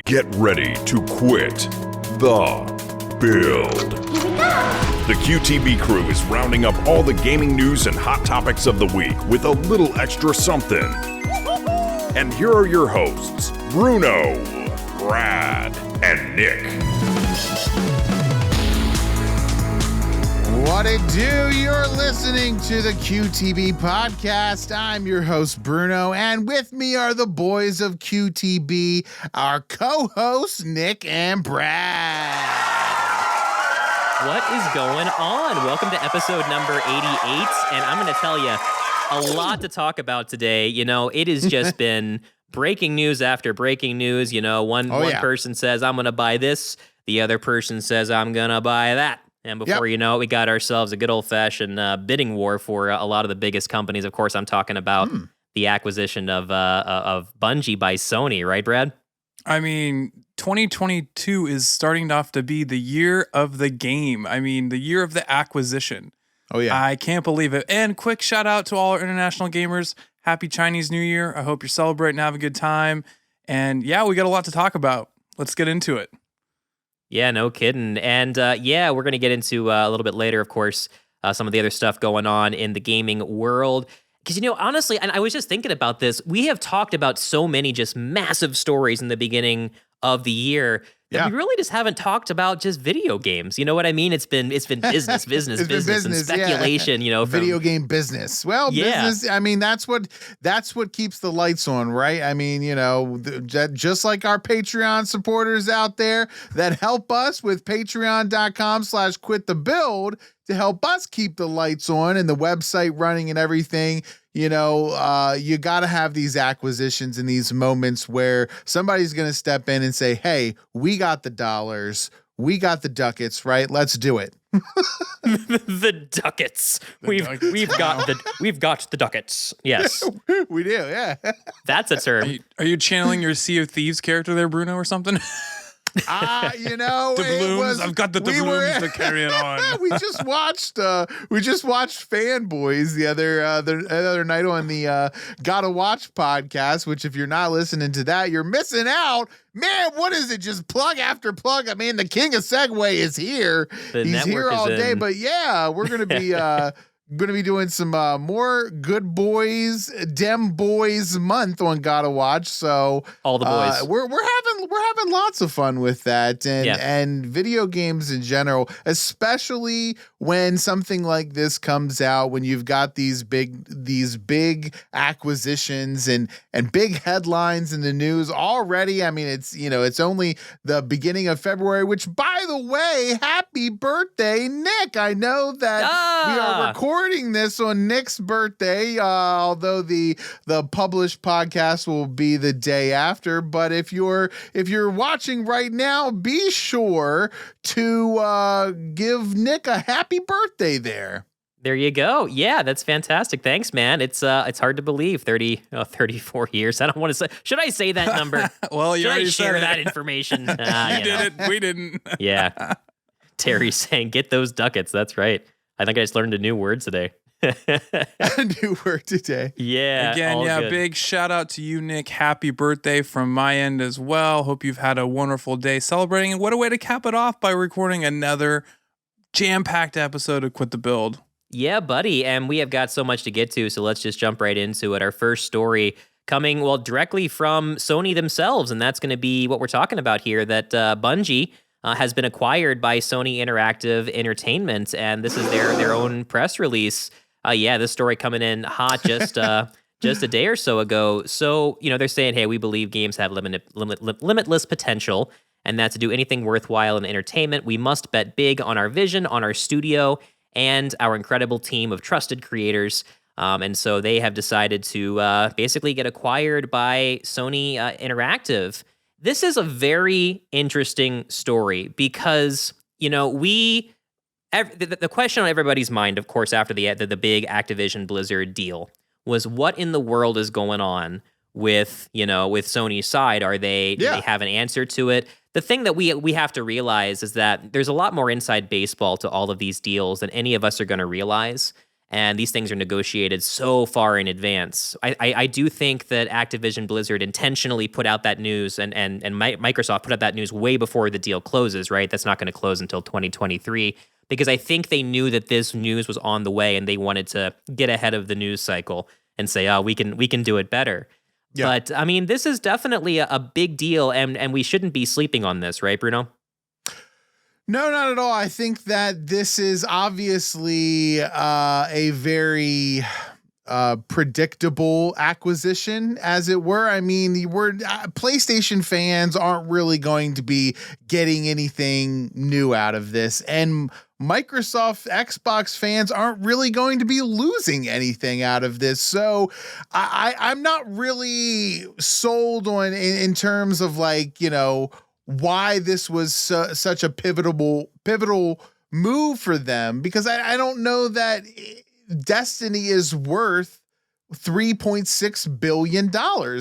Get ready to quit the build. Here we go! The QTB crew is rounding up all the gaming news and hot topics of the week with a little extra something. And here are your hosts, Bruno, Brad, and Nick. What it do? You're listening to the QTB podcast. I'm your host, Bruno, and with me are the boys of QTB, our co-hosts, Nick and Brad. What is going on? Welcome to episode number 88, and I'm going to tell you a lot to talk about today. You know, it has just been breaking news after breaking news. You know, one person says, I'm going to buy this. The other person says, I'm going to buy that. And before you know it, we got ourselves a good old-fashioned bidding war for a lot of the biggest companies. Of course, I'm talking about the acquisition of Bungie by Sony, right, Brad? I mean, 2022 is starting off to be the year of the game. I mean, the year of the acquisition. Oh, yeah. I can't believe it. And quick shout out to all our international gamers. Happy Chinese New Year. I hope you're celebrating, have a good time. And yeah, we got a lot to talk about. Let's get into it. Yeah, no kidding. And we're going to get into a little bit later, of course, some of the other stuff going on in the gaming world. Because, you know, honestly, and I was just thinking about this, we have talked about so many just massive stories in the beginning of the year that we really just haven't talked about just video games. You know what I mean? It's been business, and speculation, you know. Video game business. Well, business, I mean, that's what keeps the lights on, right? I mean, you know, just like our Patreon supporters out there that help us with patreon.com/quitthebuild to help us keep the lights on and the website running and everything. You know, you got to have these acquisitions and these moments where somebody's going to step in and say, hey, we got the dollars. We got the ducats, right? Let's do it. The ducats. We've got the ducats. Yes. We do, yeah. That's a term. Are you channeling your Sea of Thieves character there, Bruno, or something? You know, doubloons. I've got the doubloons to carry it on. we just watched Fanboys the other night on the Gotta Watch podcast. Which, if you're not listening to that, you're missing out. Man, what is it? Just plug after plug. I mean, the king of Segway is here. He's here all day. But yeah, we're gonna be. Going to be doing some more Good Boys, Dem Boys month on Gotta Watch. So all the boys, we're having lots of fun with that, and video games in general, especially when something like this comes out, when you've got these big acquisitions and big headlines in the news already. I mean, it's only the beginning of February, which, by the way, happy birthday, Nick. I know that we are recording this on Nick's birthday, although the published podcast will be the day after. But if you're watching right now, be sure to give Nick a happy birthday there. There you go. Yeah, that's fantastic. Thanks, man. It's hard to believe. 34 years. I don't want to say. Should I say that number? Well, you already share said that information. You did it. We didn't. Yeah. Terry's saying, get those ducats. That's right. I think I just learned a new word today. A new word today. Yeah. Again, good. Big shout out to you, Nick. Happy birthday from my end as well. Hope you've had a wonderful day celebrating. And what a way to cap it off by recording another jam-packed episode of Quit the Build. Yeah, buddy. And we have got so much to get to, so let's just jump right into it. Our first story coming, directly from Sony themselves, and that's going to be what we're talking about here, that Bungie has been acquired by Sony Interactive Entertainment, and this is their own press release. This story coming in hot just a day or so ago. So, you know, they're saying, hey, we believe games have limitless potential, and that to do anything worthwhile in entertainment, we must bet big on our vision, on our studio, and our incredible team of trusted creators. And so they have decided to basically get acquired by Sony Interactive. This is a very interesting story because, you know, the question on everybody's mind, of course, after the big Activision Blizzard deal was what in the world is going on with Sony's side? Do they have an answer to it? The thing that we have to realize is that there's a lot more inside baseball to all of these deals than any of us are going to realize. And these things are negotiated so far in advance. I do think that Activision Blizzard intentionally put out that news and Microsoft put out that news way before the deal closes, right? That's not going to close until 2023, because I think they knew that this news was on the way and they wanted to get ahead of the news cycle and say, oh, we can do it better. Yeah. But I mean, this is definitely a big deal, and we shouldn't be sleeping on this, right, Bruno? No, not at all. I think that this is obviously a very predictable acquisition, as it were. I mean, PlayStation fans aren't really going to be getting anything new out of this, and Microsoft Xbox fans aren't really going to be losing anything out of this. So I'm not really sold on in terms of, like, you know, why this was such a pivotal move for them, because I don't know that Destiny is worth $3.6 billion.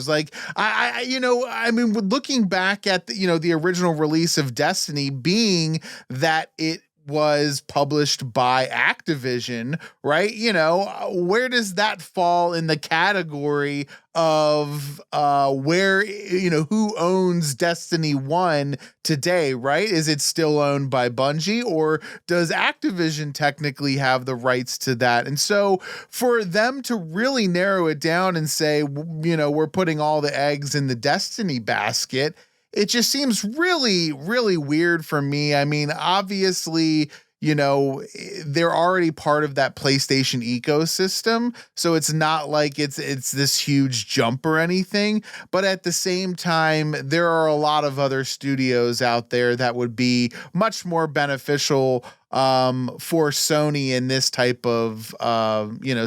Like, I mean, looking back at the original release of Destiny, being that it was published by Activision, right? You know, where does that fall in the category of where, you know, who owns Destiny 1 today, right? Is it still owned by Bungie, or does Activision technically have the rights to that? And so for them to really narrow it down and say, you know, we're putting all the eggs in the Destiny basket, it just seems really, really weird for me. I mean, obviously, you know, they're already part of that PlayStation ecosystem, so it's not like it's this huge jump or anything. But at the same time, there are a lot of other studios out there that would be much more beneficial for Sony in this type of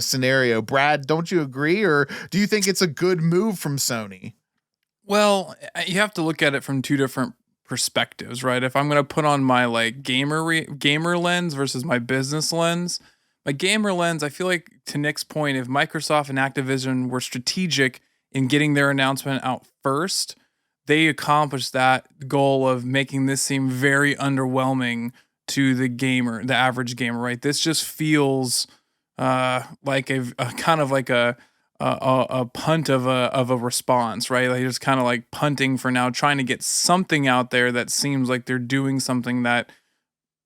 scenario. Brad, don't you agree, or do you think it's a good move from Sony? Well, you have to look at it from two different perspectives, right? If I'm going to put on my like gamer lens versus my business lens, my gamer lens, I feel like, to Nick's point, if Microsoft and Activision were strategic in getting their announcement out first, they accomplished that goal of making this seem very underwhelming to the average gamer, right? This just feels like a kind of like a punt of a response, right? Like, just kind of like punting for now, trying to get something out there that seems like they're doing something that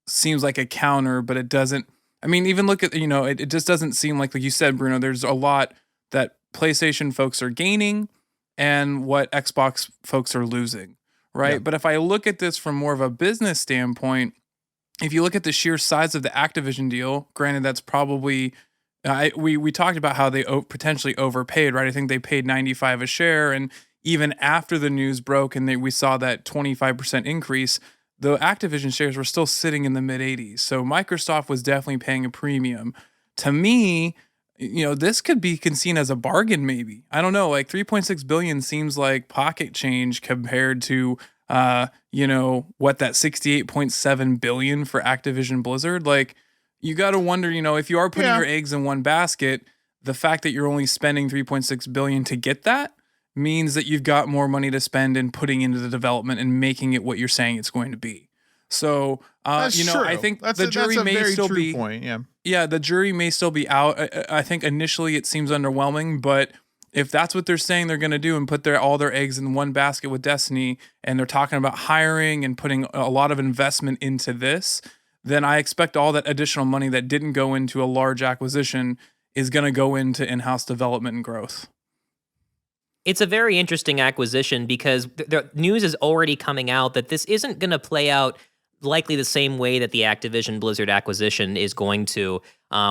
seems like a counter, but it doesn't. I mean, even look at, it just doesn't seem like you said, Bruno, there's a lot that PlayStation folks are gaining and what Xbox folks are losing, right? Yeah. But if I look at this from more of a business standpoint, if you look at the sheer size of the Activision deal, granted, that's probably, we talked about how they potentially overpaid, right? I think they paid $95 a share, and even after the news broke and we saw that 25% increase, the Activision shares were still sitting in the mid-80s. So Microsoft was definitely paying a premium. To me, this could be seen as a bargain, maybe. I don't know, like $3.6 billion seems like pocket change compared to what that $68.7 billion for Activision Blizzard. Like, you got to wonder, if you are putting your eggs in one basket, the fact that you're only spending $3.6 billion to get that means that you've got more money to spend in putting into the development and making it what you're saying it's going to be. So, true. I think the jury may still be point. Yeah, the jury may still be out. I think initially it seems underwhelming, but if that's what they're saying they're going to do and put all their eggs in one basket with Destiny, and they're talking about hiring and putting a lot of investment into this, then I expect all that additional money that didn't go into a large acquisition is going to go into in-house development and growth. It's a very interesting acquisition because the news is already coming out that this isn't going to play out likely the same way that the Activision Blizzard acquisition is going to.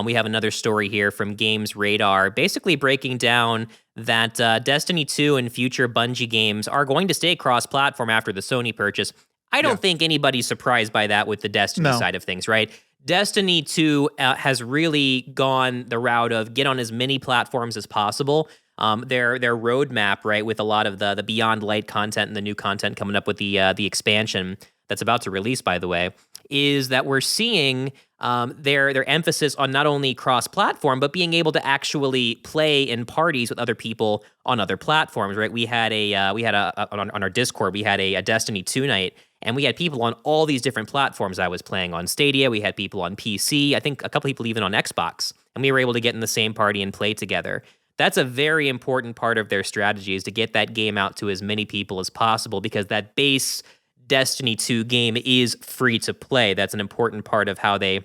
We have another story here from Games Radar, basically breaking down that Destiny 2 and future Bungie games are going to stay cross-platform after the Sony purchase. I don't think anybody's surprised by that with the Destiny side of things, right? Destiny 2 has really gone the route of get on as many platforms as possible. Their roadmap, right, with a lot of the Beyond Light content and the new content coming up with the expansion that's about to release, by the way, is that we're seeing their emphasis on not only cross-platform, but being able to actually play in parties with other people on other platforms, right? We had on our Discord, we had a Destiny 2 night, And we had people on all these different platforms. I was playing on Stadia. We had people on PC. I think a couple people even on Xbox. And we were able to get in the same party and play together. That's a very important part of their strategy, is to get that game out to as many people as possible, because that base Destiny 2 game is free to play. That's an important part of how they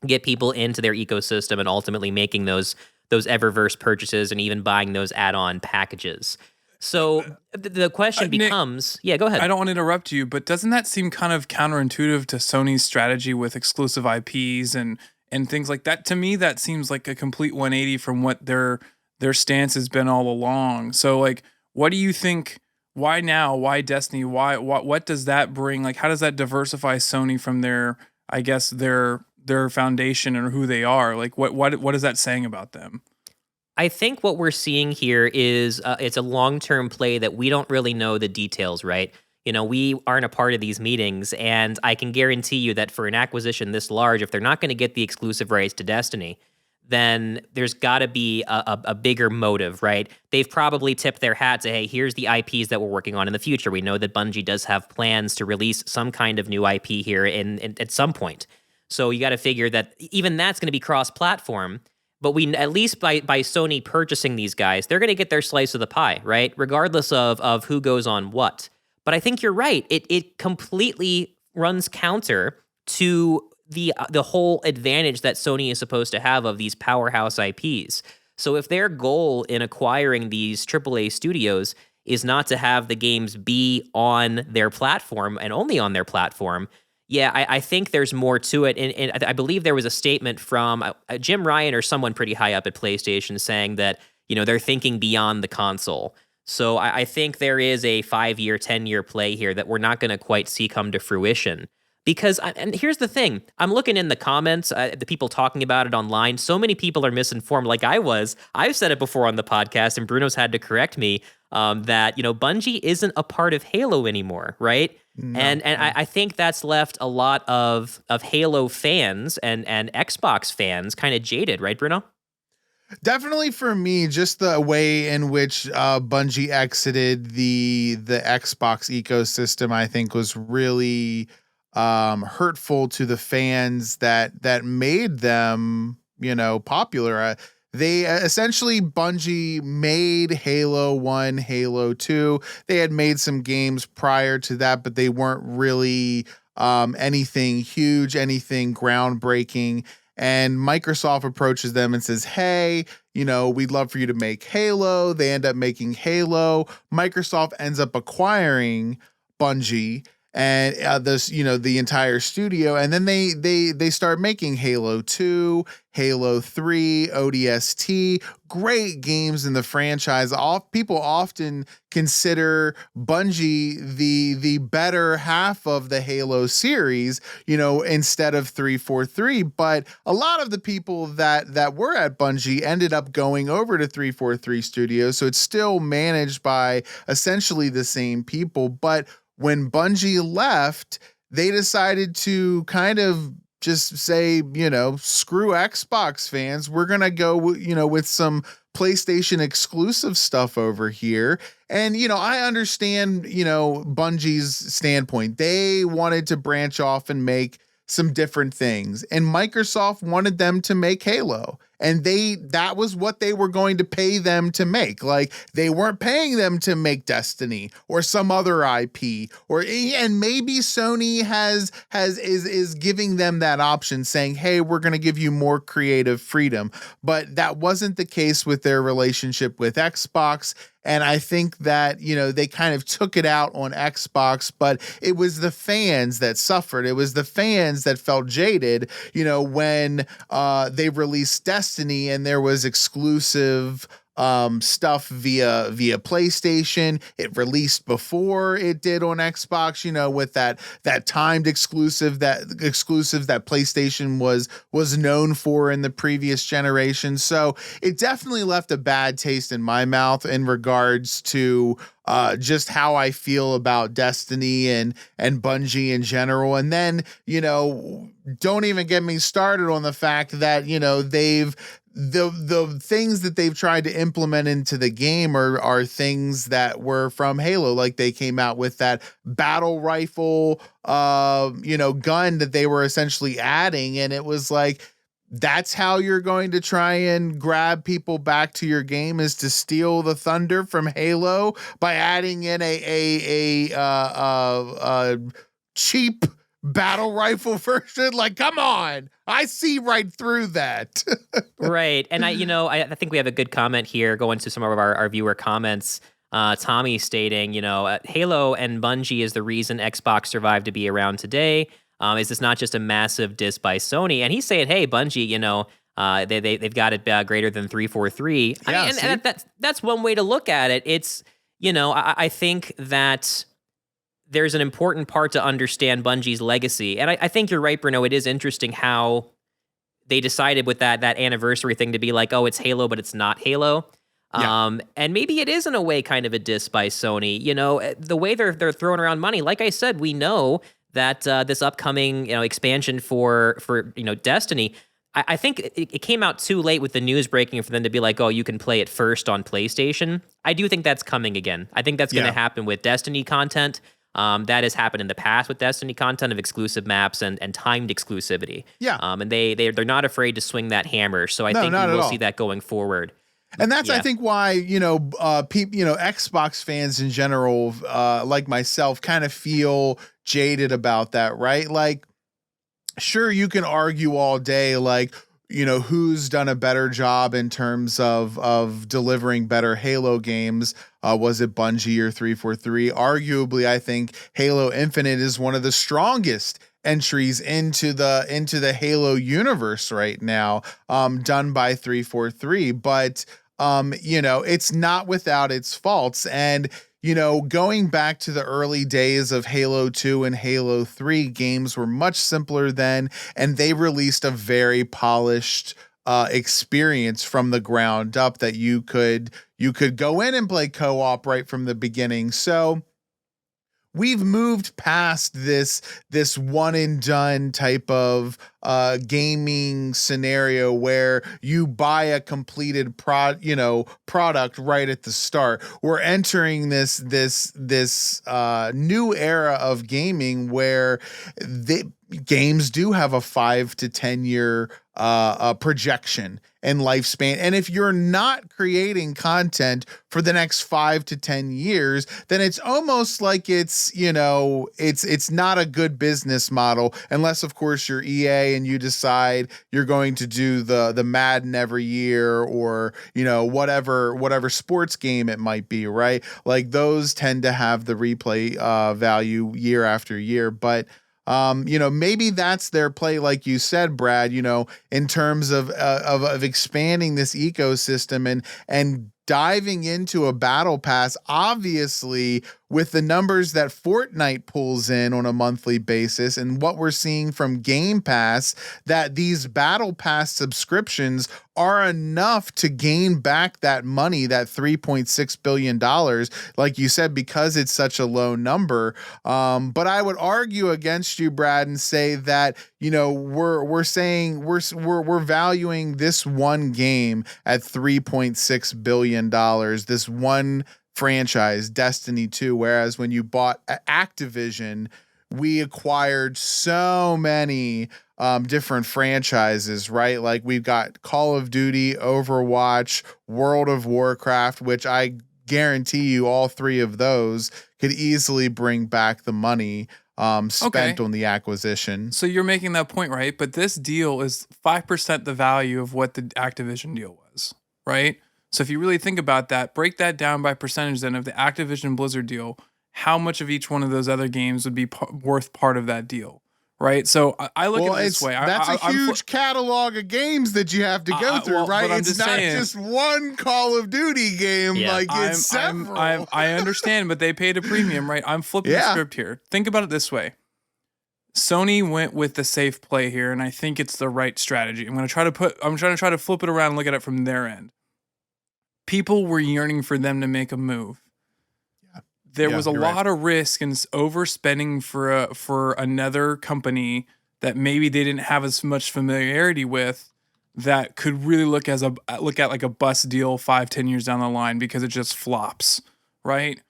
get people into their ecosystem and ultimately making those Eververse purchases and even buying those add-on packages. So the question becomes, Nick, go ahead. I don't want to interrupt you, but doesn't that seem kind of counterintuitive to Sony's strategy with exclusive IPs and things like that? To me, that seems like a complete 180 from what their stance has been all along. So like, what do you think? Why now? Why Destiny? Why what does that bring? Like, how does that diversify Sony from their foundation and who they are? Like, what is that saying about them? I think what we're seeing here is it's a long-term play that we don't really know the details, right? You know, we aren't a part of these meetings, and I can guarantee you that for an acquisition this large, if they're not going to get the exclusive rights to Destiny, then there's got to be a bigger motive, right? They've probably tipped their hat to, hey, here's the IPs that we're working on in the future. We know that Bungie does have plans to release some kind of new IP here at some point. So you got to figure that even that's going to be cross-platform. But we, at least by Sony purchasing these guys, they're going to get their slice of the pie, right? Regardless of who goes on what. But I think you're right. It completely runs counter to the whole advantage that Sony is supposed to have of these powerhouse IPs. So if their goal in acquiring these AAA studios is not to have the games be on their platform and only on their platform, yeah, I think there's more to it. And I believe there was a statement from Jim Ryan or someone pretty high up at PlayStation saying that, you know, they're thinking beyond the console. So I think there is a 5-year, 10-year play here that we're not going to quite see come to fruition. Because, and here's the thing, I'm looking in the comments, the people talking about it online. So many people are misinformed, like I was. I've said it before on the podcast, and Bruno's had to correct me, that, you know, Bungie isn't a part of Halo anymore, right? No. And I think that's left a lot of Halo fans and Xbox fans kind of jaded, right, Bruno? Definitely for me, just the way in which Bungie exited the Xbox ecosystem, I think was really hurtful to the fans that made them, you know, popular. They essentially, Bungie made Halo 1, Halo 2. They had made some games prior to that, but they weren't really anything huge, anything groundbreaking. And Microsoft approaches them and says, hey, you know, we'd love for you to make Halo. They end up making Halo. Microsoft ends up acquiring Bungie and the entire studio, and then they start making Halo 2, Halo 3, ODST, great games in the franchise. People often consider Bungie the better half of the Halo series, you know, instead of 343. But a lot of the people that were at Bungie ended up going over to 343 Studios, so it's still managed by essentially the same people. But when Bungie left, they decided to kind of just say, you know, screw Xbox fans. We're going to go, you know, with some PlayStation exclusive stuff over here. And, you know, I understand, you know, Bungie's standpoint. They wanted to branch off and make some different things. And Microsoft wanted them to make Halo. And that was what they were going to pay them to make. Like, they weren't paying them to make Destiny or some other IP, and maybe Sony is giving them that option, saying, hey, we're going to give you more creative freedom. But that wasn't the case with their relationship with Xbox. And I think that, you know, they kind of took it out on Xbox, but it was the fans that suffered. It was the fans that felt jaded, you know, when they released Destiny and there was exclusive stuff via PlayStation. It released before it did on Xbox, you know, with that timed exclusive that PlayStation was known for in the previous generation. So it definitely left a bad taste in my mouth in regards to just how I feel about Destiny and Bungie in general. And then, you know, don't even get me started on the fact that, you know, they've the things that they've tried to implement into the game are things that were from Halo. Like they came out with that battle rifle, gun that they were essentially adding. And it was like, that's how you're going to try and grab people back to your game, is to steal the thunder from Halo by adding in a cheap battle rifle version. Like, come on, I see right through that. Right. And I think we have a good comment here going to some of our viewer comments. Tommy stating, Halo and Bungie is the reason Xbox survived to be around today. Is this not just a massive diss by Sony? And he's saying, hey, Bungie, they've got it greater than 343. Yeah, I mean, and that's one way to look at it. It's, I think that there's an important part to understand Bungie's legacy. And I think you're right, Bruno. It is interesting how they decided with that anniversary thing to be like, oh, it's Halo, but it's not Halo. Yeah. And maybe it is in a way kind of a diss by Sony. The way they're throwing around money. Like I said, we know that this upcoming expansion for Destiny, I think it came out too late with the news breaking for them to be like, oh, you can play it first on PlayStation. I do think that's coming again. I think that's going to happen with Destiny content. That has happened in the past with Destiny content of exclusive maps and timed exclusivity. Yeah. And they're not afraid to swing that hammer. So I think we will see that going forward. And that's, I think, why, Xbox fans in general, like myself, kind of feel jaded about that, right? Like, sure, you can argue all day, like, who's done a better job in terms of delivering better Halo games. Was it Bungie or 343? Arguably, I think Halo Infinite is one of the strongest entries into the Halo universe right now, done by 343. But it's not without its faults. And going back to the early days of Halo 2 and Halo 3, games were much simpler then, and they released a very polished experience from the ground up that you could go in and play co-op right from the beginning. So we've moved past this one and done type of gaming scenario where you buy a completed product right at the start. We're entering this new era of gaming where games do have a 5 to 10 year projection and lifespan. And if you're not creating content for the next 5 to 10 years, then it's almost like it's not a good business model, unless of course you're EA and you decide you're going to do the Madden every year, or whatever sports game it might be, right? Like those tend to have the replay value year after year. But maybe that's their play, like you said, Brad, in terms of expanding this ecosystem and diving into a battle pass, obviously with the numbers that Fortnite pulls in on a monthly basis and what we're seeing from Game Pass, that these battle pass subscriptions are enough to gain back that money, that $3.6 billion, like you said, because it's such a low number. But I would argue against you, Brad, and say that, we're saying we're valuing this one game at $3.6 billion, this one franchise, Destiny 2, whereas when you bought Activision, we acquired so many different franchises, right? Like we've got Call of Duty, Overwatch, World of Warcraft, which I guarantee you all three of those could easily bring back the money spent on the acquisition. So you're making that point, right? But this deal is 5% the value of what the Activision deal was, right? So if you really think about that, break that down by percentage then of the Activision Blizzard deal, how much of each one of those other games would be worth part of that deal, right? So I look at it this way. That's a huge catalog of games that you have to go through, right? It's not just one Call of Duty game, it's several. I understand, but they paid a premium, right? I'm flipping the script here. Think about it this way. Sony went with the safe play here, and I think it's the right strategy. I'm trying to try to flip it around and look at it from their end. People were yearning for them to make a move. There was a lot of risk in overspending for another company that maybe they didn't have as much familiarity with, that could really look at like a bust deal 5-10 years down the line because it just flops, right?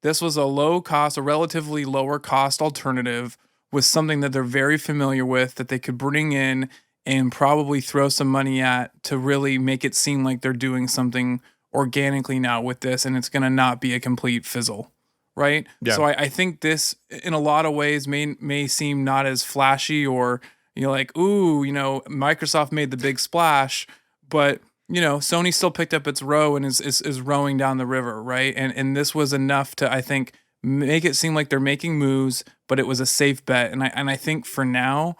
This was a relatively lower cost alternative with something that they're very familiar with that they could bring in and probably throw some money at to really make it seem like they're doing something organically now with this, and it's going to not be a complete fizzle, right? Yeah. So I think this, in a lot of ways, may seem not as flashy or, like, ooh, Microsoft made the big splash, but, Sony still picked up its row and is rowing down the river, right? And this was enough to, I think, make it seem like they're making moves, but it was a safe bet. And I think for now,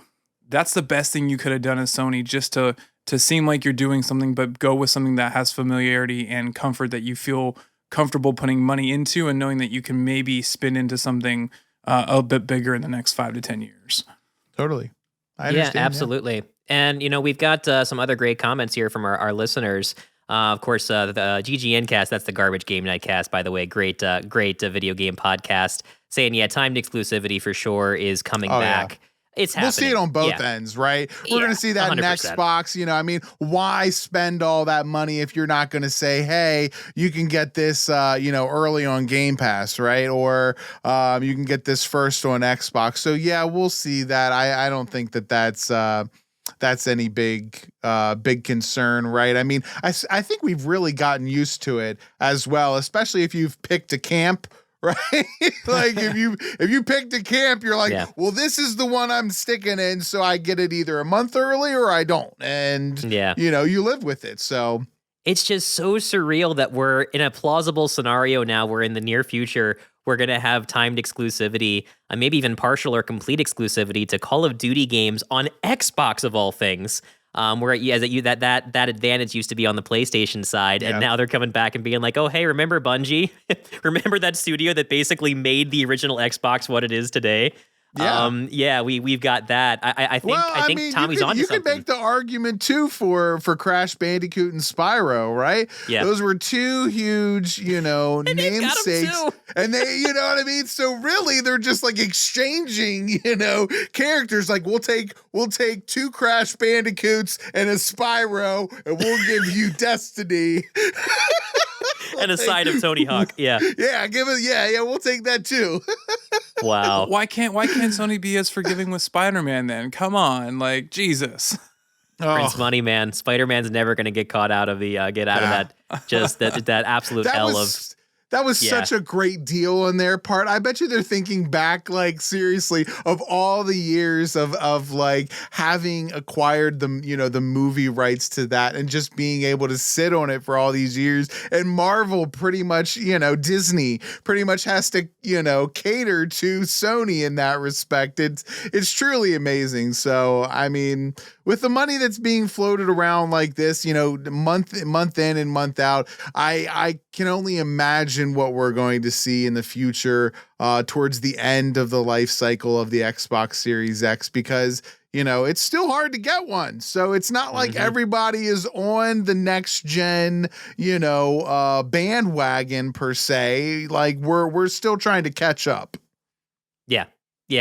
that's the best thing you could have done as Sony, just to seem like you're doing something, but go with something that has familiarity and comfort that you feel comfortable putting money into and knowing that you can maybe spin into something a bit bigger in the next 5 to 10 years. Totally. I understand. Yeah, absolutely. Yeah. And, we've got some other great comments here from our listeners. Of course, the GGN cast, that's the Garbage Game Night cast, by the way. Great video game podcast. Saying, timed exclusivity for sure is coming back. Yeah. It's happening. We'll see it on both ends, right? We're going to see that 100%. In Xbox. Why spend all that money if you're not going to say, hey, you can get this, early on Game Pass, right? Or you can get this first on Xbox. So, yeah, we'll see that. I don't think that's any big concern, right? I mean, I think we've really gotten used to it as well, especially if you've picked a camp. Right? Like if you picked a camp, you're like, well, this is the one I'm sticking in, so I get it either a month early or I don't. And you live with it. So it's just so surreal that we're in a plausible scenario now where in the near future we're going to have timed exclusivity, maybe even partial or complete exclusivity to Call of Duty games on Xbox of all things. Where that advantage used to be on the PlayStation side, and now they're coming back and being like, "Oh, hey, remember Bungie? Remember that studio that basically made the original Xbox what it is today?" We've got that. I think Tommy's on to something. You can make the argument too for Crash Bandicoot and Spyro, right? Yeah, those were two huge, namesakes, and they, you know what I mean. So really, they're just like exchanging, characters. Like we'll take two Crash Bandicoots and a Spyro, and we'll give you Destiny. And a side of Tony Hawk. Yeah. We'll take that too. Wow. Why can't Sony be as forgiving with Spider-Man then? Come on, like Jesus. Prince Money, man. Spider-Man's never going to get caught out of the of that that absolute hell of. That was such a great deal on their part. I bet you they're thinking back, like, seriously, of all the years of like having acquired the movie rights to that and just being able to sit on it for all these years. And Marvel pretty much, Disney pretty much has to, cater to Sony in that respect. It's truly amazing. So, I mean, with the money that's being floated around like this, month in and month out, I can only imagine what we're going to see in the future towards the end of the life cycle of the Xbox Series X, because it's still hard to get one. So it's not like everybody is on the next gen, bandwagon per se. Like we're still trying to catch up. Yeah,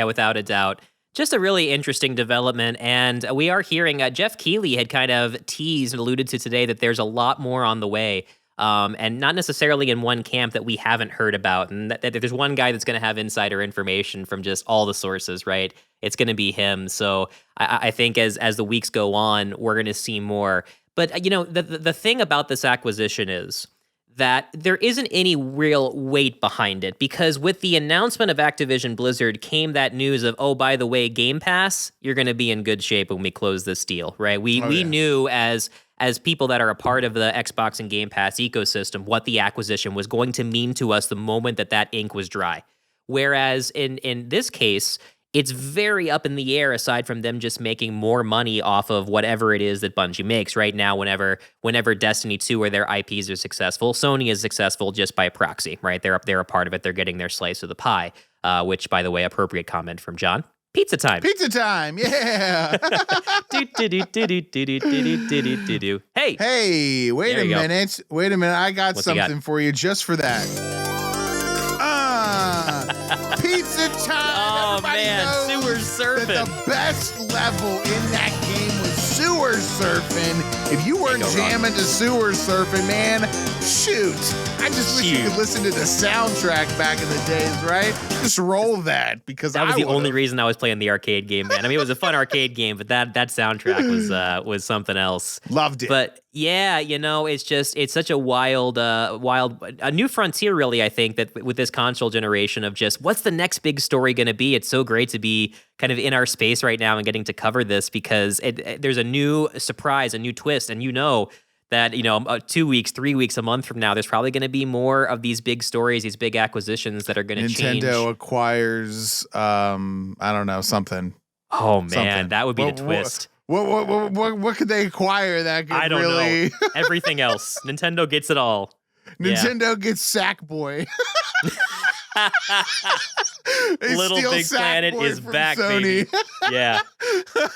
without a doubt. Just a really interesting development, and we are hearing Jeff Keighley had kind of teased and alluded to today that there's a lot more on the way. And not necessarily in one camp that we haven't heard about. And that there's one guy that's going to have insider information from just all the sources, right? It's going to be him. So I think as the weeks go on, we're going to see more. But, the thing about this acquisition is that there isn't any real weight behind it, because with the announcement of Activision Blizzard came that news of, oh, by the way, Game Pass, you're going to be in good shape when we close this deal, right? We knew as people that are a part of the Xbox and Game Pass ecosystem what the acquisition was going to mean to us the moment that ink was dry. Whereas in this case, it's very up in the air aside from them just making more money off of whatever it is that Bungie makes right now. Whenever Destiny 2 or their IPs are successful, Sony is successful just by proxy, right? They're a part of it. They're getting their slice of the pie, which, by the way, appropriate comment from John. Pizza time. Pizza time. Yeah. Hey, wait a minute. I got something for you just for that. Pizza time. Oh, man. Sewers surfing. that the best level in that game was sewer surfing. If you weren't jamming to sewer surfing, man, shoot. I just wish you could listen to the soundtrack back in the days, right? Just roll that, because that was the only reason I was playing the arcade game, man. I mean, it was a fun arcade game, but that soundtrack was something else. Loved it. But yeah, it's such a wild a new frontier, really. I think that with this console generation of just what's the next big story going to be. It's so great to be kind of in our space right now and getting to cover this, because there's a new surprise, a new twist, and that 2 weeks, 3 weeks, a month from now, there's probably going to be more of these big stories, these big acquisitions that are going to change. Nintendo acquires, I don't know, something. Oh man, that would be the twist. What could they acquire that could I don't really... know. Everything else. Nintendo gets it all. Nintendo gets Sackboy. Little Big Planet is back, Sony. baby. Yeah.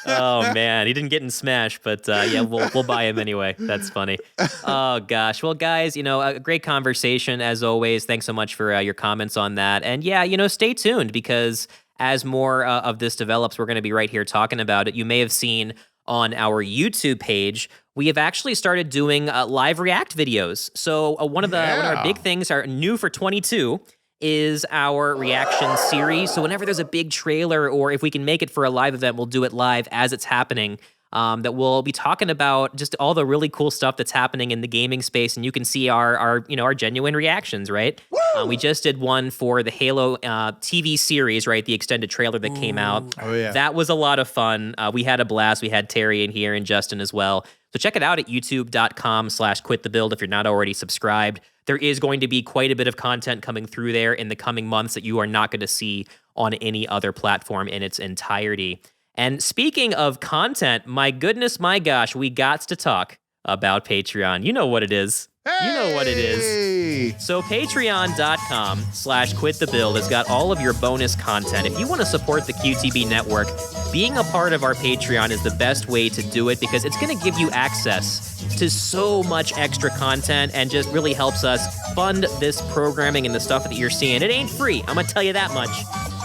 Oh man, he didn't get in Smash, but yeah, we'll buy him anyway. That's funny. Oh gosh. Well, guys, a great conversation as always. Thanks so much for your comments on that. And yeah, stay tuned, because as more of this develops, we're going to be right here talking about it. You may have seen on our YouTube page, we have actually started doing live react videos. So one of our big things are new for 22 is our reaction series. So whenever there's a big trailer, or if we can make it for a live event, we'll do it live as it's happening. That we'll be talking about just all the really cool stuff that's happening in the gaming space, and you can see our genuine reactions, right? We just did one for the Halo TV series, right? The extended trailer that came out. Oh yeah, that was a lot of fun. We had a blast. We had Terry in here and Justin as well. So check it out at youtube.com/quitthebuild if you're not already subscribed. There is going to be quite a bit of content coming through there in the coming months that you are not going to see on any other platform in its entirety. And speaking of content, my goodness, my gosh, we got to talk about Patreon. You know what it is. Hey! You know what it is. So patreon.com/quitthebuild has got all of your bonus content. If you want to support the QTB network, being a part of our Patreon is the best way to do it, because it's going to give you access to so much extra content and just really helps us fund this programming and the stuff that you're seeing. It ain't free, I'm going to tell you that much.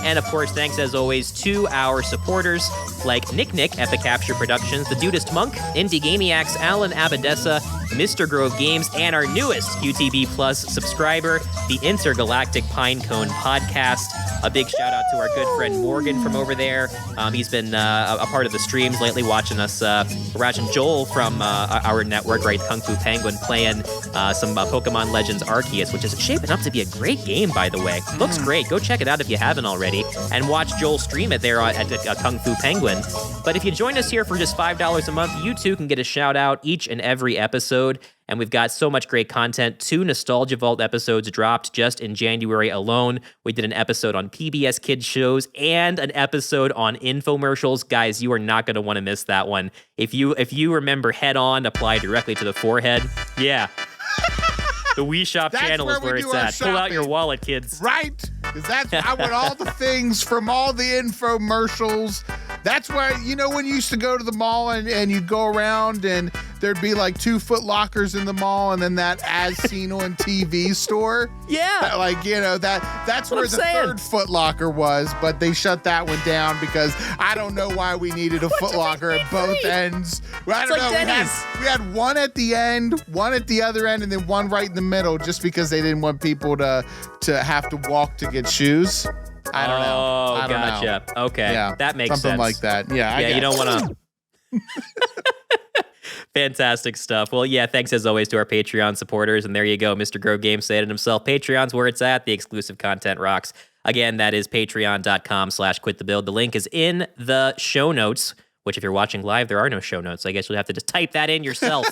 And of course, thanks as always to our supporters like Nick at the Capture Productions, The Dudist Monk, Indie Gamiacs, Alan Abadessa, Mr. Grove Games, and our newest QTB Plus subscriber, the Intergalactic Pinecone Podcast. A big shout out to our good friend Morgan from over there. He's been a part of the streams lately, watching us, watching Joel from our network, right, Kung Fu Penguin, playing some Pokemon Legends Arceus, which is shaping up to be a great game, by the way. Looks great. Go check it out if you haven't already. And watch Joel stream it there at Kung Fu Penguin. But if you join us here for just $5 a month, you too can get a shout out each and every episode. And we've got so much great content. 2 Nostalgia Vault episodes dropped just in January alone. We did an episode on PBS Kids shows and an episode on infomercials. Guys, you are not going to want to miss that one. If you remember Head On, apply directly to the forehead. Yeah. The Wii Shop channel is where it's at. Pull out your wallet, kids. Right? Because that's I want all the things from all the infomercials. That's why, when you used to go to the mall and you'd go around and there'd be like 2 Foot Lockers in the mall, and then that As Seen on TV store. Yeah. That's where the third Foot Locker was, but they shut that one down because I don't know why we needed a Foot Locker at both ends. Well, I don't know. We had one at the end, one at the other end, and then one right in the middle, just because they didn't want people to have to walk to get shoes. I don't know. Oh, gotcha. Know. Okay. Yeah, that makes something sense. like that. Yeah. You don't want to. Fantastic stuff. Well, yeah, thanks as always to our Patreon supporters. And there you go. Mr. Grove Games said it himself. Patreon's where it's at. The exclusive content rocks. Again, that is patreon.com/quitthebuild. The link is in the show notes, which if you're watching live, there are no show notes. I guess you'll have to just type that in yourself.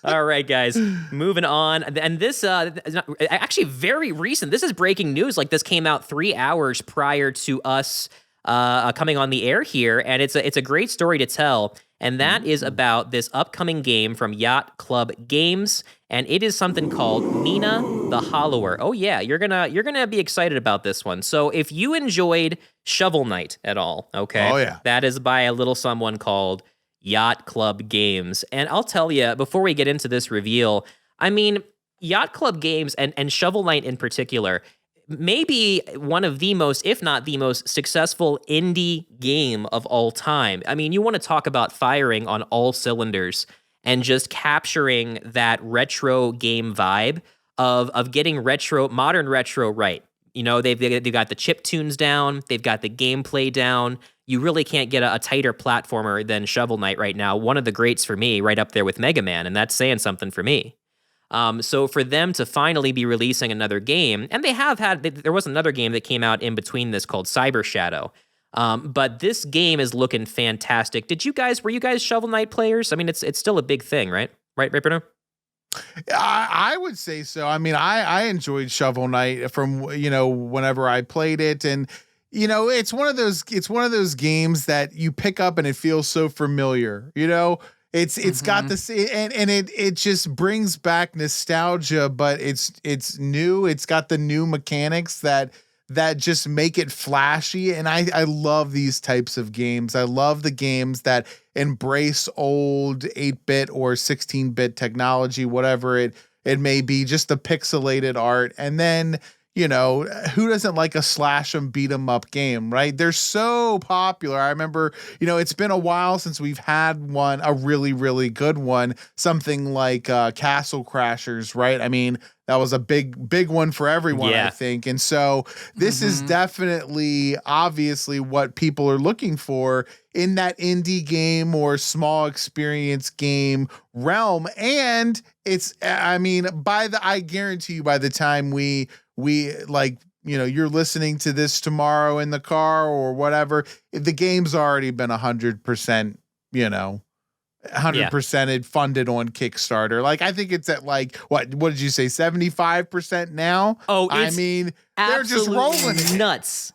All right, guys, moving on. And this is actually very recent. This is breaking news. Like, this came out 3 hours prior to us coming on the air here. And it's a great story to tell. And that is about this upcoming game from Yacht Club Games. And it is something called Mina The Hollower. Oh, yeah, you're gonna be excited about this one. So if you enjoyed Shovel Knight at all, okay? Oh, yeah. That is by a little someone called Yacht Club Games. And I'll tell you, before we get into this reveal, I mean, Yacht Club Games and Shovel Knight in particular, maybe one of the most, if not the most successful indie game of all time. I mean, you want to talk about firing on all cylinders and just capturing that retro game vibe of getting modern retro right. You know, they've got the chip tunes down, they've got the gameplay down. You really can't get a tighter platformer than Shovel Knight right now. One of the greats for me, right up there with Mega Man, and that's saying something for me. So for them to finally be releasing another game, and there was another game that came out in between this called Cyber Shadow. But this game is looking fantastic. Were you guys Shovel Knight players? I mean, it's still a big thing, right? Right, Bruno? I would say so. I mean, I enjoyed Shovel Knight from, whenever I played it, and it's one of those games that you pick up and it feels so familiar. It's got this, and it just brings back nostalgia, but it's new. It's got the new mechanics that just make it flashy, and I love these types of games. I love the games that embrace old 8-bit or 16-bit technology, whatever it may be, just the pixelated art. And then, who doesn't like a slash 'em beat 'em up game, right? They're so popular. I remember, it's been a while since we've had a really, really good one, something like Castle Crashers, right? I mean, that was a big one for everyone, I think. And so this is definitely, obviously, what people are looking for in that indie game or small experience game realm. And I guarantee you, by the time we you're listening to this tomorrow in the car or whatever, the game's already been 100%, 100% funded on Kickstarter. Like, I think it's at what did you say, 75% now? Oh, they're just rolling it. Nuts.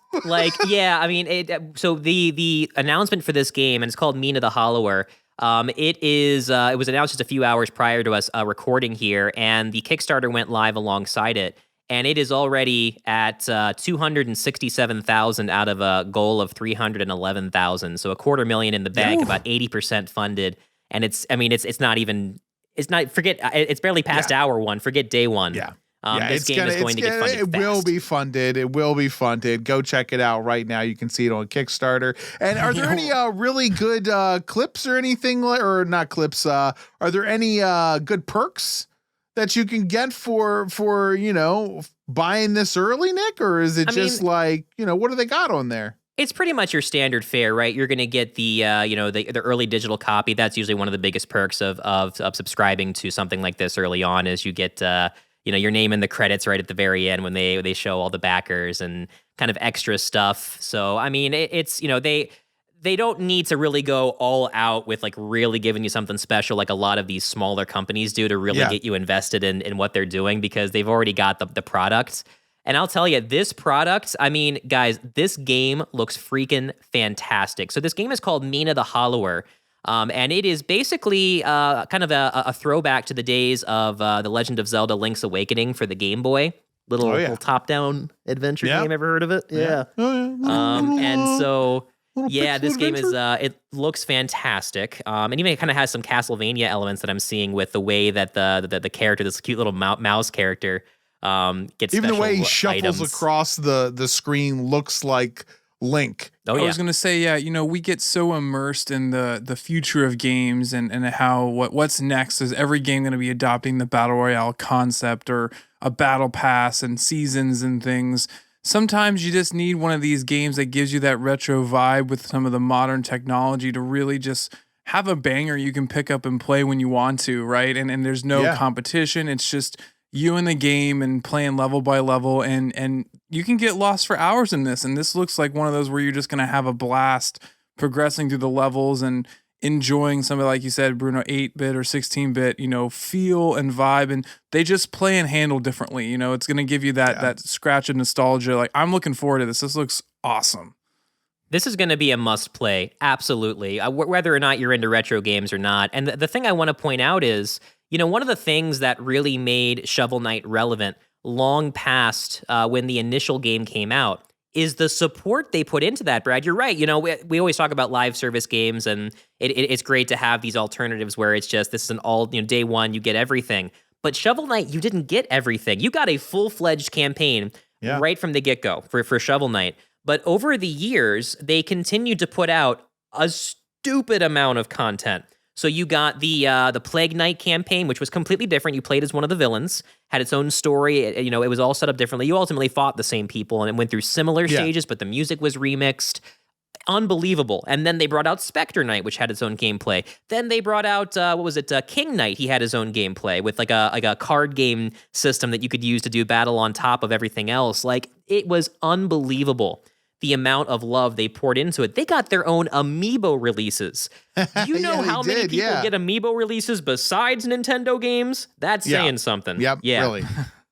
So the announcement for this game, and it's called Mina the Hollower. It was announced just a few hours prior to us recording here, and the Kickstarter went live alongside it. And it is already at 267,000 out of a goal of 311,000. So $250,000 in the bank, about 80% funded. And it's barely past hour one. Forget day one. Yeah. This game is going to get funded. It will be funded. It will be funded. Go check it out right now. You can see it on Kickstarter. And are there any really good clips or anything, or not clips? Are there any good perks that you can get for buying this early, Nick? Or is it what do they got on there? It's pretty much your standard fare, right? You're going to get the early digital copy. That's usually one of the biggest perks of subscribing to something like this early on, is you get your name in the credits right at the very end when they show all the backers and kind of extra stuff. So I mean, they don't need to really go all out with really giving you something special like a lot of these smaller companies do to really get you invested in what they're doing, because they've already got the product. And I'll tell you, this product, I mean, guys, this game looks freaking fantastic. So this game is called Mina the Hollower, and it is basically kind of a throwback to the days of the Legend of Zelda Link's Awakening for the Game Boy. Little top-down adventure game. Ever heard of it? Yeah. And so... this game is, it looks fantastic. And even it kind of has some Castlevania elements that I'm seeing with the way that the character, this cute little mouse character, gets even the way he items. shuffles across the screen looks like Link. I was going to say, we get so immersed in the future of games and how what's next. Is every game going to be adopting the Battle Royale concept or a battle pass and seasons and things? Sometimes you just need one of these games that gives you that retro vibe with some of the modern technology to really just have a banger you can pick up and play when you want to, right? And there's no competition. It's just you in the game and playing level by level, and you can get lost for hours in this. And this looks like one of those where you're just going to have a blast progressing through the levels and enjoying some of, like you said, Bruno, 8-bit or 16-bit, feel and vibe, and they just play and handle differently. It's going to give you that scratch of nostalgia. Like, I'm looking forward to this. This looks awesome. This is going to be a must play. Absolutely. Whether or not you're into retro games or not. And the thing I want to point out is, one of the things that really made Shovel Knight relevant long past when the initial game came out is the support they put into that, Brad. You're right. We always talk about live service games, and it's great to have these alternatives where it's just, this is an all, day one, you get everything. But Shovel Knight, you didn't get everything. You got a full-fledged campaign right from the get-go for Shovel Knight. But over the years, they continued to put out a stupid amount of content. So you got the Plague Knight campaign, which was completely different. You played as one of the villains, had its own story. It was all set up differently. You ultimately fought the same people, and it went through similar stages, but the music was remixed. Unbelievable. And then they brought out Spectre Knight, which had its own gameplay. Then they brought out King Knight. He had his own gameplay with like a card game system that you could use to do battle on top of everything else. Like, it was unbelievable, the amount of love they poured into it. They got their own amiibo releases. You know how many people get amiibo releases besides Nintendo games? That's saying something. Yep. Yeah, really.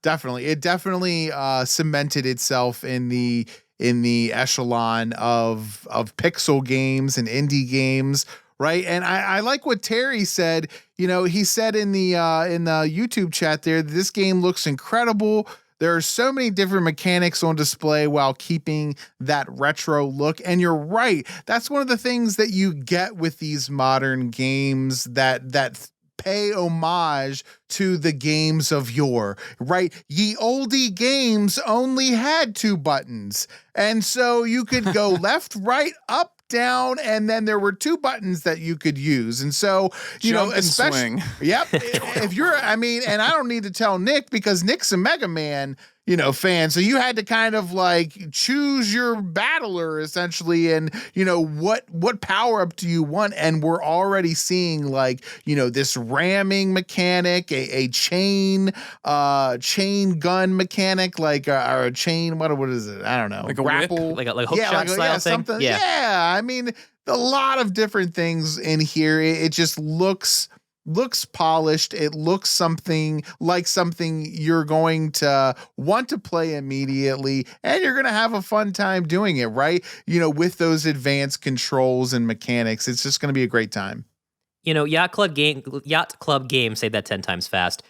Definitely. It definitely cemented itself in the echelon of pixel games and indie games, right? And I like what Terry said. He said in the YouTube chat there, this game looks incredible. There are so many different mechanics on display while keeping that retro look. And you're right. That's one of the things that you get with these modern games that pay homage to the games of yore, right? Ye oldie games only had 2 buttons. And so you could go left, right, up, down, and then there were 2 buttons that you could use. And so, Jump and swing. Yep. If you're, and I don't need to tell Nick because Nick's a Mega Man, fan. So you had to kind of like choose your battler essentially. And, what power up do you want? And we're already seeing this ramming mechanic, a chain gun mechanic, or a chain. What is it? I don't know. Like a grapple, whip? like a hook shot style thing. Something. Yeah. A lot of different things in here. It just looks polished. It looks something you're going to want to play immediately, and you're going to have a fun time doing it, right? With those advanced controls and mechanics, it's just going to be a great time. Yacht Club Games, say that 10 times fast.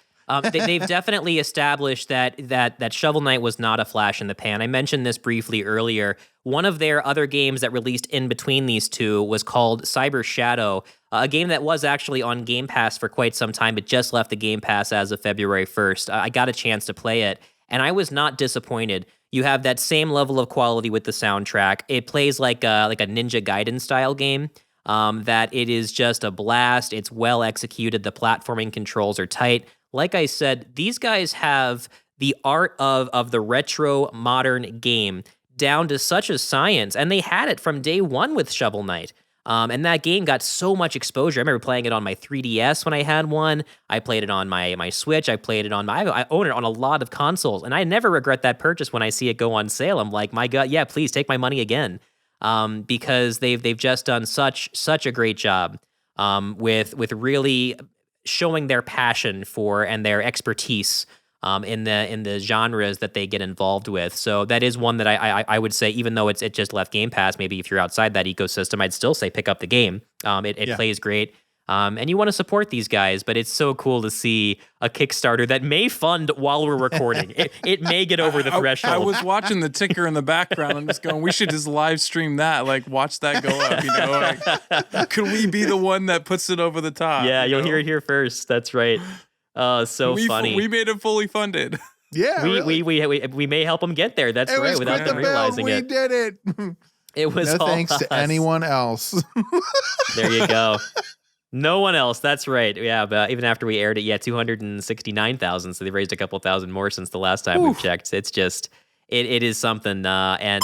They've definitely established that Shovel Knight was not a flash in the pan. I mentioned this briefly earlier. One of their other games that released in between these two was called Cyber Shadow, a game that was actually on Game Pass for quite some time, but just left the Game Pass as of February 1st. I got a chance to play it, and I was not disappointed. You have that same level of quality with the soundtrack. It plays like a Ninja Gaiden style game. That it is just a blast. It's well executed. The platforming controls are tight. Like I said, these guys have the art of the retro modern game down to such a science, and they had it from day one with Shovel Knight. And that game got so much exposure. I remember playing it on my 3DS when I had one. I played it on my Switch. I played it on I own it on a lot of consoles, and I never regret that purchase when I see it go on sale. I'm like, my God, yeah, please take my money again. Because they've just done such a great job with really showing their passion for and their expertise in the genres that they get involved with. So that is one that I would say, even though it just left Game Pass, maybe if you're outside that ecosystem, I'd still say pick up the game. It plays great. And you want to support these guys, but it's so cool to see a Kickstarter that may fund while we're recording. It may get over the threshold. I was watching the ticker in the background. I'm just going, we should just live stream that, watch that go up. Could we be the one that puts it over the top? Yeah, you'll hear it here first. That's right. Funny. We made it fully funded. Yeah, we may help them get there. That's right, without them realizing it. We did it. It was no thanks to anyone else. There you go. No one else. That's right. Yeah, but even after we aired it, 269,000. So they've raised a couple thousand more since the last time we've checked. It's just, it is something. And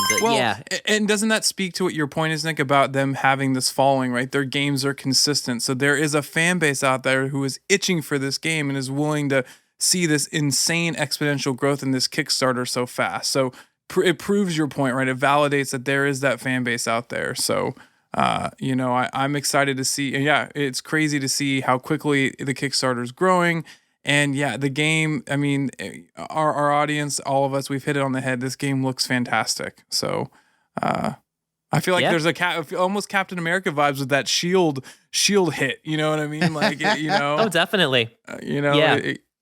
doesn't that speak to what your point is, Nick, about them having this following, right? Their games are consistent. So there is a fan base out there who is itching for this game and is willing to see this insane exponential growth in this Kickstarter so fast. So it proves your point, right? It validates that there is that fan base out there. So I'm excited to see, and it's crazy to see how quickly the Kickstarter is growing. And the game, our audience, all of us, we've hit it on the head. This game looks fantastic. So, I feel like there's almost Captain America vibes with that shield hit. You know what I mean? Oh, definitely.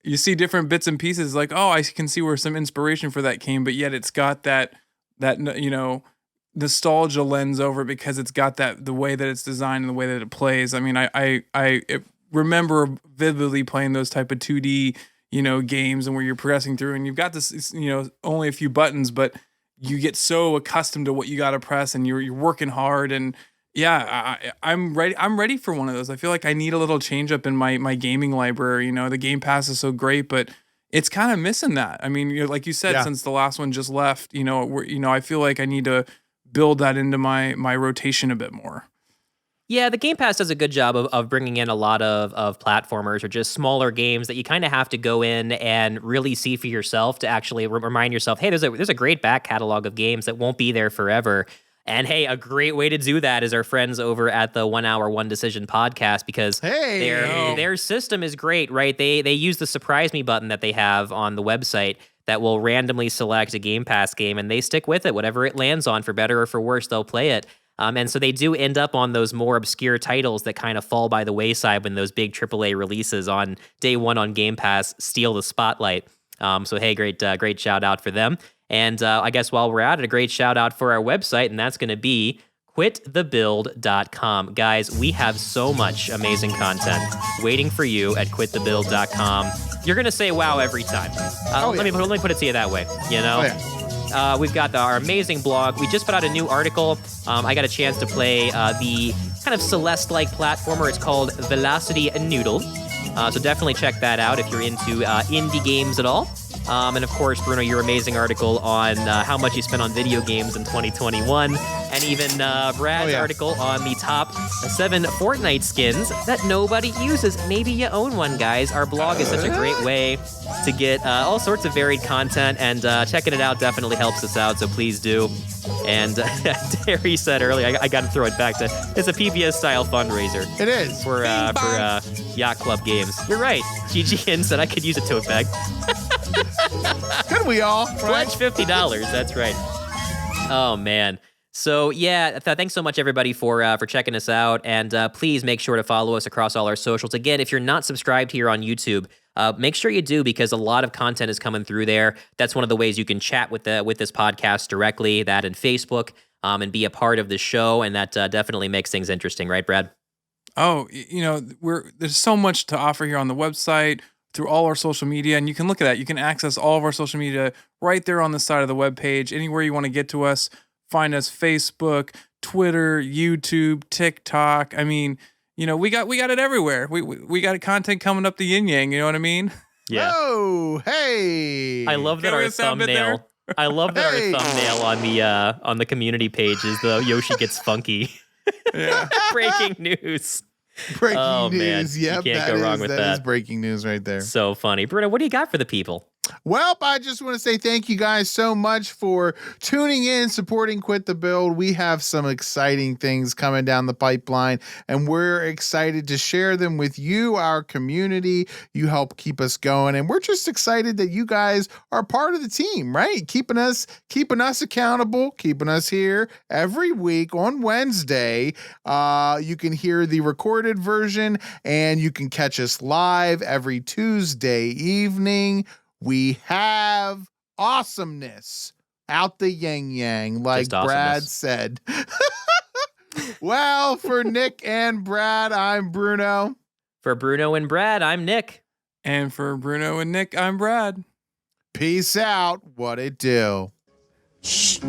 You see different bits and pieces I can see where some inspiration for that came, but yet it's got that nostalgia lens over it because it's got the way that it's designed and the way that it plays. I remember vividly playing those type of 2D, games and where you're progressing through and you've got this, only a few buttons, but you get so accustomed to what you got to press and you're working hard. And yeah, I'm ready. I'm ready for one of those. I feel like I need a little change up in my gaming library. The Game Pass is so great, but it's kind of missing that. I mean, like you said, since the last one just left, I feel like I need to build that into my rotation a bit more. Yeah, the Game Pass does a good job of bringing in a lot of platformers or just smaller games that you kind of have to go in and really see for yourself to actually remind yourself, hey, there's a great back catalog of games that won't be there forever. And hey, a great way to do that is our friends over at the 1 Hour, 1 Decision podcast because their system is great, right? They use the Surprise Me button that they have on the website that will randomly select a Game Pass game and they stick with it. Whatever it lands on, for better or for worse, they'll play it. And so they do end up on those more obscure titles that kind of fall by the wayside when those big AAA releases on day one on Game Pass steal the spotlight. So hey, great shout out for them. And I guess while we're at it, a great shout out for our website, and that's going to be quitthebuild.com. Guys, we have so much amazing content waiting for you at quitthebuild.com. You're going to say wow every time. Let me put it to you that way, We've got our amazing blog. We just put out a new article. I got a chance to play the kind of Celeste-like platformer. It's called Velocity Noodle. So definitely check that out if you're into indie games at all. And of course, Bruno, your amazing article on how much you spent on video games in 2021. And even Brad's article on the top 7 Fortnite skins that nobody uses. Maybe you own one, guys. Our blog is such a great way to get all sorts of varied content, and checking it out definitely helps us out, so please do. And Terry said earlier, I got to throw it back to, it's a PBS-style fundraiser. It is. For Yacht Club Games. You're right. GGN said I could use a tote bag. Couldn't we all? Right? Pledge $50. That's right. Oh, man. So, yeah, thanks so much, everybody, for checking us out. And please make sure to follow us across all our socials. Again, if you're not subscribed here on YouTube, make sure you do, because a lot of content is coming through there. That's one of the ways you can chat with this podcast directly, that and Facebook, and be a part of the show. And that definitely makes things interesting. Right, Brad? Oh, there's so much to offer here on the website, through all our social media, and you can look at that. You can access all of our social media right there on the side of the webpage. Anywhere you want to get to us, find us: Facebook, Twitter, YouTube, TikTok. I mean, we got it everywhere. We got content coming up the yin yang. You know what I mean? Yeah. Oh, hey! I love that our thumbnail. I love that our thumbnail on the community page is the Yoshi gets funky. Yeah. Breaking news. Breaking news. Man. Yep, you can't go wrong with that. That is breaking news right there. So funny. Bruno, what do you got for the people? Well, I just want to say thank you guys so much for tuning in, supporting Quit the Build. We have some exciting things coming down the pipeline, and we're excited to share them with you, our community. You help keep us going, and we're just excited that you guys are part of the team, right? Keeping us accountable, keeping us here every week on Wednesday. You can hear the recorded version, and you can catch us live every Tuesday evening. We have awesomeness out the yin yang, like Brad said. Well, for Nick and Brad, I'm Bruno. For Bruno and Brad, I'm Nick. And for Bruno and Nick, I'm Brad. Peace out. What it do? Shh.